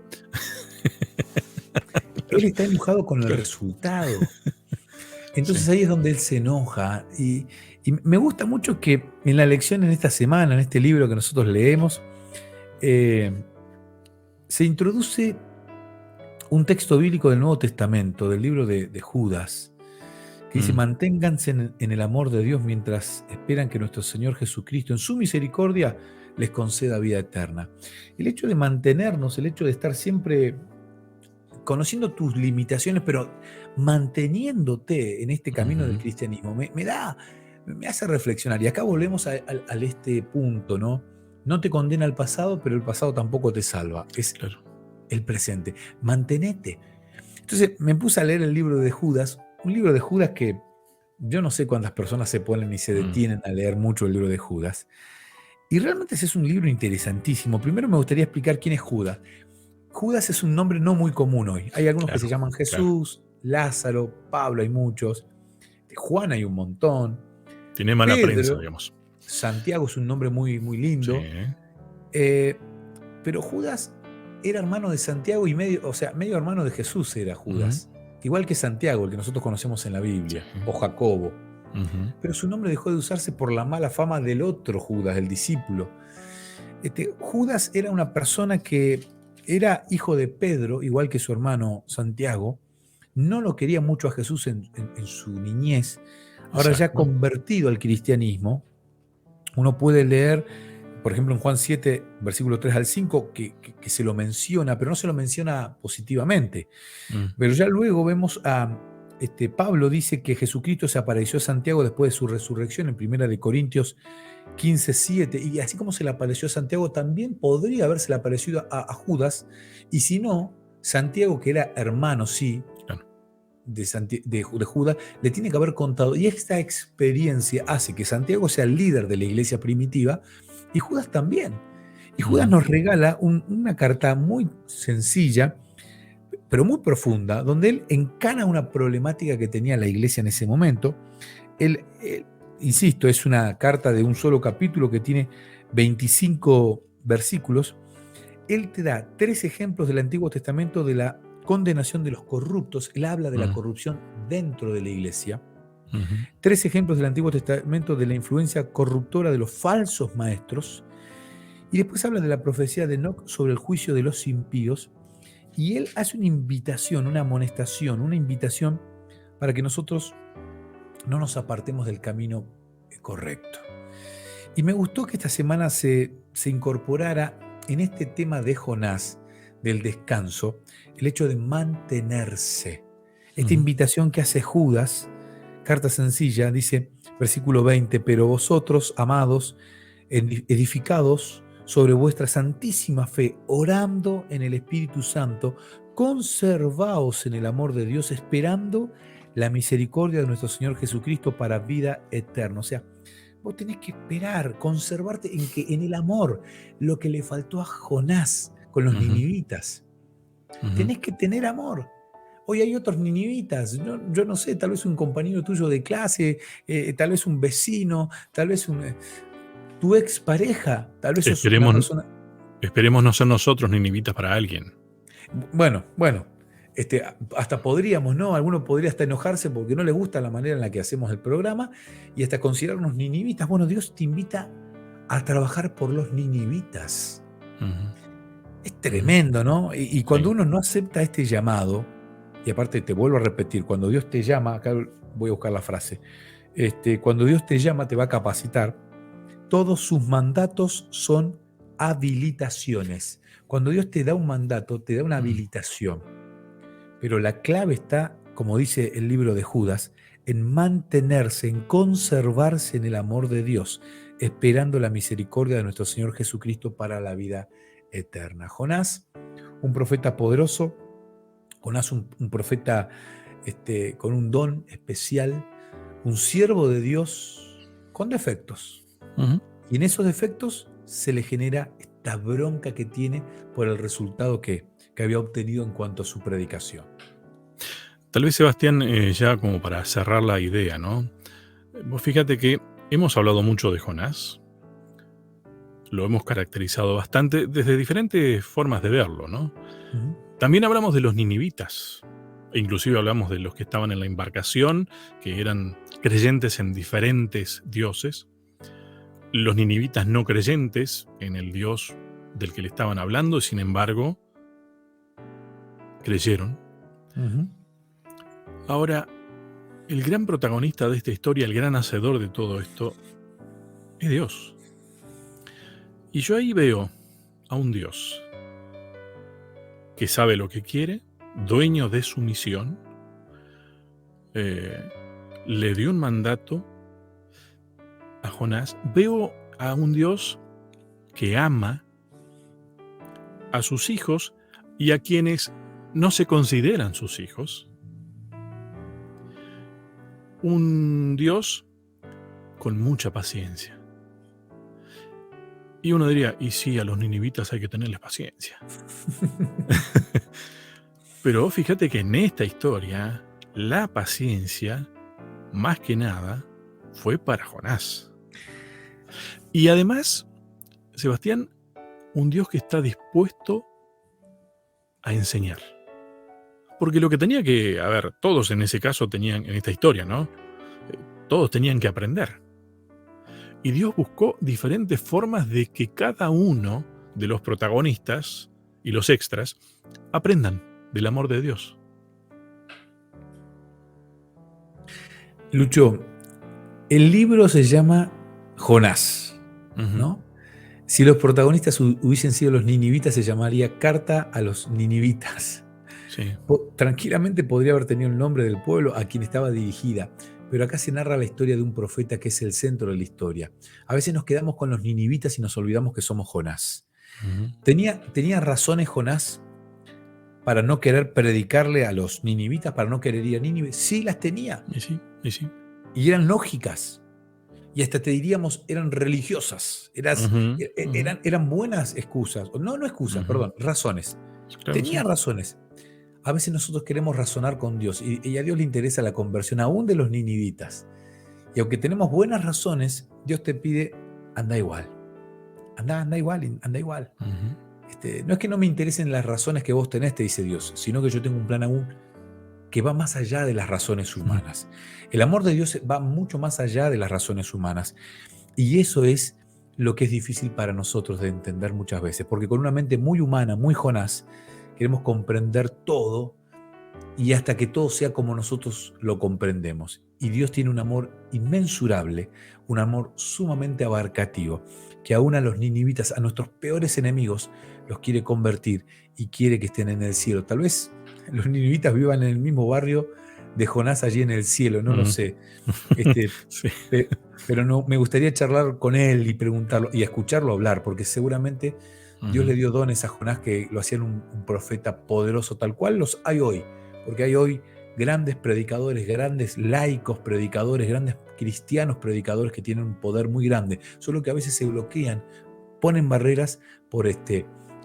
Él está enojado con el Claro. resultado. Sí. Entonces ahí es donde él se enoja. Y me gusta mucho que en la lección, en esta semana, en este libro que nosotros leemos, eh, se introduce un texto bíblico del Nuevo Testamento, del libro de Judas, que dice: Mm, manténganse en el amor de Dios mientras esperan que nuestro Señor Jesucristo, en su misericordia, les conceda vida eterna. El hecho de mantenernos, el hecho de estar siempre conociendo tus limitaciones, pero manteniéndote en este camino del ujú. cristianismo, me hace reflexionar. Y acá volvemos a este punto, ¿no? No te condena el pasado, pero el pasado tampoco te salva. Es Claro. el presente. Mantenete. Entonces me puse a leer el libro de Judas, un libro de Judas que yo no sé cuántas personas se ponen y se Mm, detienen a leer mucho el libro de Judas. Y realmente ese es un libro interesantísimo. Primero me gustaría explicar quién es Judas. Judas es un nombre no muy común hoy. Hay algunos que se claro. llaman Claro. Jesús, Lázaro, Pablo, hay muchos. De Juan hay un montón. Tiene mala prensa, Pedro, digamos. Santiago es un nombre muy, muy Sí. lindo. Eh, pero Judas era hermano de Santiago y medio, o sea, medio hermano de Jesús era Ujú. Judas. Igual que Santiago, el que nosotros conocemos en la Sí. Biblia, o Jacobo. Ujú. Pero su nombre dejó de usarse por la mala fama del otro Judas, el discípulo. Judas era una persona que era hijo de Pedro, igual que su hermano Santiago. No lo quería mucho a Jesús en su niñez. Ahora ya Exacto. convertido al cristianismo, uno puede leer, por ejemplo, en Juan 7, versículo 3 al 5, que se lo menciona, pero no se lo menciona positivamente. Mm, Pero ya luego vemos a Pablo dice que Jesucristo se apareció a Santiago después de su resurrección en 1 Corintios 15:7, y así como se le apareció a Santiago, también podría haberse le aparecido a Judas, y si no, Santiago, que era hermano, sí, claro. de Judas, le tiene que haber contado, y esta experiencia hace que Santiago sea el líder de la iglesia primitiva, y Judas también. Y Judas Ujú. nos regala una carta muy sencilla, pero muy profunda, donde él encana una problemática que tenía la iglesia en ese momento. Él, insisto, es una carta de un solo capítulo que tiene 25 versículos. Él te da 3 ejemplos del Antiguo Testamento de la condenación de los corruptos. Él habla de la Mm, corrupción dentro de la iglesia. ujú. 3 ejemplos del Antiguo Testamento de la influencia corruptora de los falsos maestros. Y después habla de la profecía de Enoc sobre el juicio de los impíos. Y él hace una invitación, una amonestación, una invitación para que nosotros no nos apartemos del camino correcto. Y me gustó que esta semana se incorporara en este tema de Jonás, del descanso, el hecho de mantenerse. Esta Ujú. invitación que hace Judas, carta sencilla, dice, versículo 20, pero vosotros, amados, edificados sobre vuestra santísima fe, orando en el Espíritu Santo, conservaos en el amor de Dios, esperando la misericordia de nuestro Señor Jesucristo para vida eterna. O sea, vos tenés que esperar, conservarte en el amor, lo que le faltó a Jonás con los Ujú, ninivitas. ujú. Tenés que tener amor. Hoy hay otros ninivitas, yo no sé, tal vez un compañero tuyo de clase, tal vez un vecino, tal vez tu expareja, tal vez sos una Esperemos, persona. esperemos no ser nosotros ninivitas para alguien. Bueno, hasta podríamos, ¿no? Alguno podría hasta enojarse porque no le gusta la manera en la que hacemos el programa y hasta considerarnos ninivitas. Bueno, Dios te invita a trabajar por los ninivitas. Ujú, Es ujú. tremendo, ¿no? Y cuando Sí. uno no acepta este llamado, y aparte te vuelvo a repetir, cuando Dios te llama, acá voy a buscar la frase, cuando Dios te llama te va a capacitar, todos sus mandatos son habilitaciones. Cuando Dios te da un mandato, te da una Mm. habilitación. Pero la clave está, como dice el libro de Judas, en mantenerse, en conservarse en el amor de Dios, esperando la misericordia de nuestro Señor Jesucristo para la vida eterna. Jonás, un profeta poderoso, Jonás, un profeta con un don especial, un siervo de Dios con defectos. Ujú. Y en esos defectos se le genera esta bronca que tiene por el resultado que había obtenido en cuanto a su predicación. Tal vez, Sebastián, ya como para cerrar la idea, ¿no? Vos fíjate que hemos hablado mucho de Jonás, lo hemos caracterizado bastante desde diferentes formas de verlo, ¿no? Ujú. También hablamos de los ninivitas, e inclusive hablamos de los que estaban en la embarcación, que eran creyentes en diferentes dioses, los ninivitas no creyentes en el Dios del que le estaban hablando, sin embargo, creyeron. Ujú. Ahora, el gran protagonista de esta historia, el gran hacedor de todo esto, es Dios. Y yo ahí veo a un Dios que sabe lo que quiere, dueño de su misión, eh, le dio un mandato a Jonás. Veo a un Dios que ama a sus hijos y a quienes no se consideran sus hijos. Un Dios con mucha paciencia. Y uno diría, y sí, a los ninivitas hay que tenerles paciencia. Pero fíjate que en esta historia, la paciencia, más que nada, fue para Jonás. Y además, Sebastián, un Dios que está dispuesto a enseñar. Porque lo que tenía que, a ver, todos en ese caso tenían, en esta historia, ¿no? Todos tenían que aprender. Y Dios buscó diferentes formas de que cada uno de los protagonistas y los extras aprendan del amor de Dios. Lucho, el libro se llama Jonás, Ujú, ¿no? Si los protagonistas hubiesen sido los ninivitas, se llamaría Carta a los Ninivitas. sí. Tranquilamente podría haber tenido el nombre del pueblo a quien estaba dirigida, pero acá se narra la historia de un profeta que es el centro de la historia. A veces nos quedamos con los ninivitas y nos olvidamos que somos Jonás. Ujú. ¿Tenía razones Jonás para no querer predicarle a los ninivitas, para no querer ir a Nínive? Sí, las tenía, Y sí, y sí. y eran lógicas. Y hasta te diríamos, eran religiosas, Ujú, ujú, eran buenas excusas, no excusas, ujú. perdón, razones. Claro, Tenía sí. razones. A veces nosotros queremos razonar con Dios y a Dios le interesa la conversión aún de los ninivitas. Y aunque tenemos buenas razones, Dios te pide, anda igual, anda igual, anda igual. Ujú, No es que no me interesen las razones que vos tenés, te dice Dios, sino que yo tengo un plan aún que va más allá de las razones ujú. humanas. El amor de Dios va mucho más allá de las razones humanas. Y eso es lo que es difícil para nosotros de entender muchas veces, porque con una mente muy humana, muy Jonás, queremos comprender todo y hasta que todo sea como nosotros lo comprendemos. Y Dios tiene un amor inmensurable, un amor sumamente abarcativo, que aún a los ninivitas, a nuestros peores enemigos, los quiere convertir y quiere que estén en el cielo. Tal vez los ninivitas vivan en el mismo barrio de Jonás allí en el cielo, no lo Mm. sé. Este, Sí. pero no, me gustaría charlar con él y preguntarlo y escucharlo hablar, porque seguramente Dios le dio dones a Jonás que lo hacían un profeta poderoso, tal cual los hay hoy, porque hay hoy grandes predicadores, grandes laicos predicadores, grandes cristianos predicadores que tienen un poder muy grande, solo que a veces se bloquean, ponen barreras por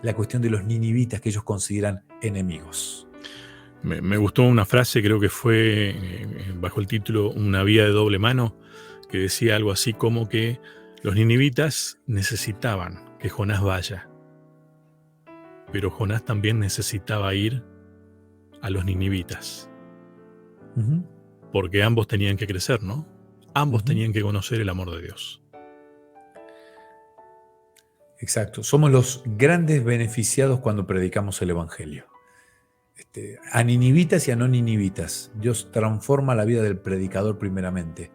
la cuestión de los ninivitas que ellos consideran enemigos. Me gustó una frase, creo que fue bajo el título Una vía de doble mano, que decía algo así como que los ninivitas necesitaban que Jonás vaya, pero Jonás también necesitaba ir a los ninivitas, Uh-huh. porque ambos tenían que crecer, ¿no? Ambos Uh-huh. tenían que conocer el amor de Dios. Exacto, somos los grandes beneficiados cuando predicamos el Evangelio. A ninivitas y a no ninivitas. Dios transforma la vida del predicador primeramente.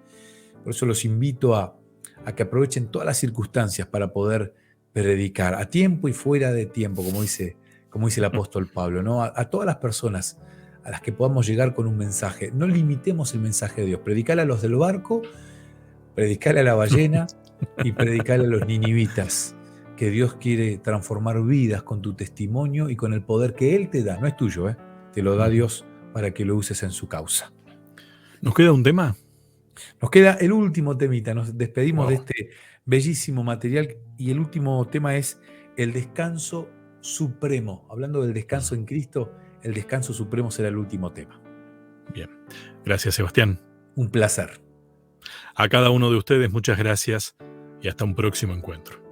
Por eso los invito a que aprovechen todas las circunstancias para poder predicar, a tiempo y fuera de tiempo, como dice el apóstol Pablo, ¿no? A todas las personas a las que podamos llegar con un mensaje. No limitemos el mensaje de Dios. Predicale a los del barco, predicale a la ballena y predicale a los ninivitas, que Dios quiere transformar vidas con tu testimonio y con el poder que Él te da. No es tuyo, ¿eh? Te lo da Dios para que lo uses en su causa. ¿Nos queda un tema? Nos queda el último temita, nos despedimos de Wow. este bellísimo material y el último tema es el descanso supremo. Hablando del descanso en Cristo, el descanso supremo será el último tema. Bien, gracias Sebastián. Un placer. A cada uno de ustedes muchas gracias y hasta un próximo encuentro.